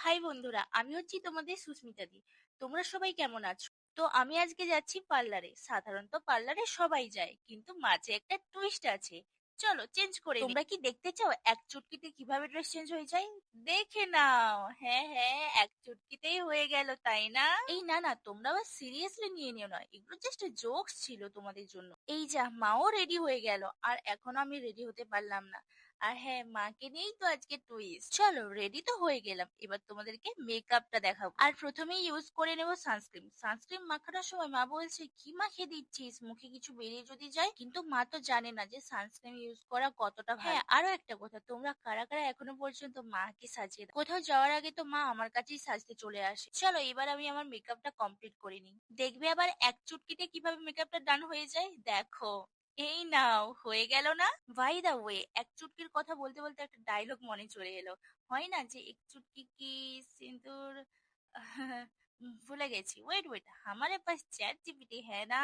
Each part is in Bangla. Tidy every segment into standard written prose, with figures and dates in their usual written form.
হাই বন্ধুরা, আমি হচ্ছি তোমাদের সুস্মিতা দি। তোমরা সবাই কেমন আছো? তো আমি আজকে যাচ্ছি পার্লারে। সাধারণত পার্লারে সবাই যায়, কিন্তু মাঝে একটা টুইস্ট আছে। চলো চেঞ্জ করে নিই। তোমরা কি দেখতে চাও এক চুটকিতে কিভাবে ড্রেস চেঞ্জ হয়ে যায়? দেখে নাও। হ্যাঁ হ্যাঁ, এক চুটকিতেই হয়ে গেল, তাই না? এই না না, তোমরা আবার সিরিয়াসলি নিয়ে নিও না, এগুলো জাস্ট জোকস ছিল তোমাদের জন্য। এই যা, মাও রেডি হয়ে গেল, আর এখনো আমি রেডি হতে পারলাম না। আর হ্যাঁ, মাকে নিয়েই তো আজকে টুইস্ট। চলো, রেডি তো হয়ে গেলাম, এবার তোমাদেরকে মেকআপটা দেখাবো। আর প্রথমেই ইউজ করে নেব সানস্ক্রিন। সানস্ক্রিন মাখানোর সময় মা বলছে, কি মাখিয়ে দিচ্ছিস, মুখে কিছু বেরিয়ে যদি যায়? কিন্তু মা তো জানে না যে সানস্ক্রিন ইউজ করা কতটা ভালো। হ্যাঁ, আরো একটা কথা, তোমরা কারা কারা এখনো পর্যন্ত মাকে সাজিয়ে দাও? কোথাও যাওয়ার আগে তো মা আমার কাছেই সাজতে চলে আসে। চলো, এবার আমি আমার মেকআপটা কমপ্লিট করে নিই। দেখবে আবার এক চুটকিতে কিভাবে মেকআপটা ডান হয়ে যায়। দেখো, এই নাও, হয়ে গেল না? বাই দা ওয়ে, এক চুটকির কথা বলতে বলতে একটা ডায়লগ মনে চলে এলো। হয় না যে, এক চুটকি কি সিঁদুর, ভুলে গেছি। ওয়েট ওয়েट, हमारे पास चैट जीपीटी है ना।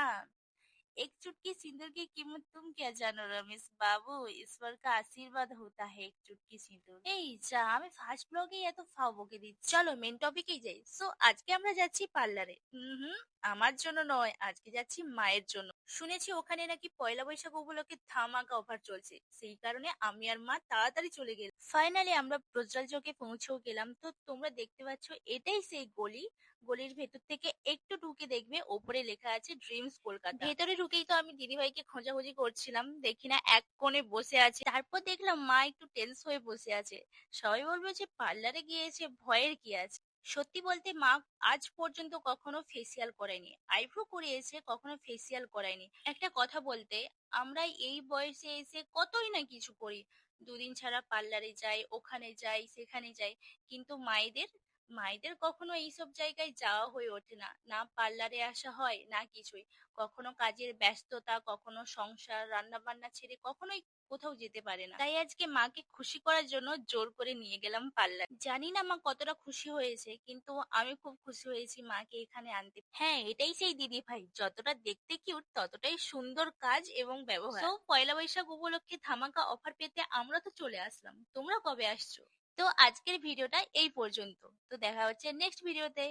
एक चुटकी सिंदूर की कीमत तुम क्या जानो रमेश बाबू, ईश्वर का आशीर्वाद होता है एक चुटकी সিঁদুর। এই যা, আমি ফার্স্ট ব্লগেই এত ফাও বকে দিচ্ছি। চলো মেন টপিকেই যাই। আজকে আমরা যাচ্ছি পার্লারে। হুম, আমার জন্য নয়, আজকে যাচ্ছি মায়ের জন্য। শুনেছি ওখানে নাকি পয়লা বৈশাখ উপলক্ষে ধামাকা অফার চলছে, সেই কারণে আমি আর মা তাড়াতাড়ি চলে গেলাম। ফাইনালি আমরা ব্রজরাজ চৌকে পৌঁছেও গেলাম। তো তোমরা দেখতে পাচ্ছ, এটাই সেই গলি। গলির ভেতর থেকে একটু ঢুকে দেখবে ওপরে লেখা আছে ড্রিমস কলকাতা। ভেতরে ঢুকেই তো আমি দিদিভাইকে খোঁজাখুঁজি করছিলাম, দেখি না এক কোণে বসে আছে। তারপর দেখলাম মা একটু টেন্স হয়ে বসে আছে। সবাই বলবে যে পার্লারে গিয়েছে, ভয়ের কি আছে? সত্যি বলতে মা আজ পর্যন্ত কখনো ফেসিয়াল করায়নি। আইব্রো করিয়েছে, কখনো ফেসিয়াল করায়নি। একটা কথা বলতে, আমরা এই বয়সে এসে কতই না কিছু করি। দুদিন ছাড়া পার্লারে যাই, ওখানে যাই, সেখানে যাই। কিন্তু মায়েদের মায়েদের কখনো এইসব জায়গায় যাওয়া হয়ে ওঠে না। না পার্লারে আসা হয়, না কিছুই। কখনো কাজের ব্যস্ততা, কখনো সংসার, রান্না বান্না ছেড়ে কখনোই কোথাও যেতে পারে না। তাই আজকে মাকে খুশি করার জন্য জোর করে নিয়ে গেলাম পার্লার। জানি না মা কতটা খুশি হয়েছে, কিন্তু আমি খুব খুশি হয়েছি মাকে এখানে আনতে। হ্যাঁ, এটাই সেই দিদি ভাই, যতটা দেখতে কিউট ততটাই সুন্দর কাজ এবং ব্যবহার। পয়লা বৈশাখ উপলক্ষে ধামাকা অফার পেতে আমরা তো চলে আসলাম। তোমরা কবে আসছো? তো আজকের ভিডিওটা এই পর্যন্ত। তো দেখা হচ্ছে নেক্সট ভিডিওতে।